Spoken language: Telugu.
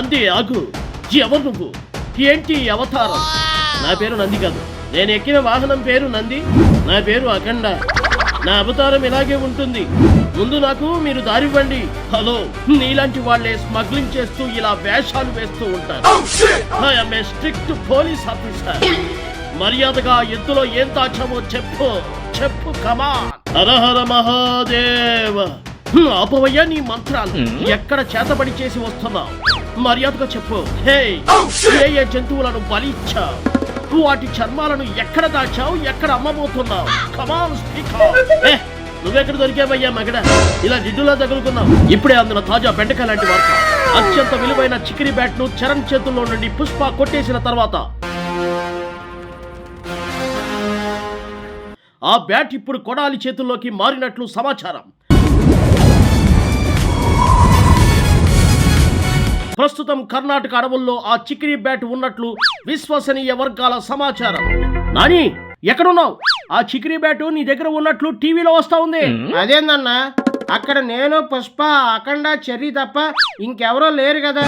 నంది ఆగు. ఎవరు నువ్వు? ఏంటి అవతారం? నా పేరు నంది కాదు. నేను ఎక్కిన వాహనం పేరు నంది. నా పేరు అఖండ. నా అవతారం ఇలాగే ఉంటుంది. ముందు నాకు మీరు దారివ్వండి. హలో, నీలాంటి వాళ్లే స్మగ్లింగ్ చేస్తూ ఇలా వేషాలు వేస్తూ ఉంటారు. I'm a strict police officer. మర్యాదగా ఎద్దులో ఏం దాచామో చెప్పు. చెప్పు, కమాన్. హరహర మహాదేవ. ఆపవయ్యా నీ మంత్రాలు. ఎక్కడ చేతబడి చేసి వస్తున్నావు? మర్యాదగా చెప్పు. హే, ఏ జంతువులను బలిచ్చావు? వాటి చర్మాలను ఎక్కడ దాచావు? ఎక్కడ అమ్మబోతున్నావు? కమాన్, స్పీక్. నువ్వెక్కడ దొరికావయ్యా మగడ? ఇలా జిడ్డులా తగులుకున్నావు. ఇప్పుడే అందున తాజా బెండకాయ లాంటి వార్త. అత్యంత విలువైన చికిరి బ్యాట్ ను చరణ్ చేతుల్లో నుండి పుష్ప కొట్టేసిన తర్వాత ఆ బ్యాట్ ఇప్పుడు కొడాలి చేతుల్లోకి మారినట్లు సమాచారం. ప్రస్తుతం కర్ణాటక అడవుల్లో ఆ చికిరి బ్యాట్ ఉన్నట్లు విశ్వసనీయ వర్గాల సమాచారం. నాని, ఎక్కడున్నావు? ఆ చికిరి బ్యాట్ నీ దగ్గర ఉన్నట్లు టీవీలో వస్తా ఉంది. అదేందన్నా, అక్కడ నేను, పుష్ప, అఖండ, చెర్రీ తప్ప ఇంకెవరో లేరు కదా.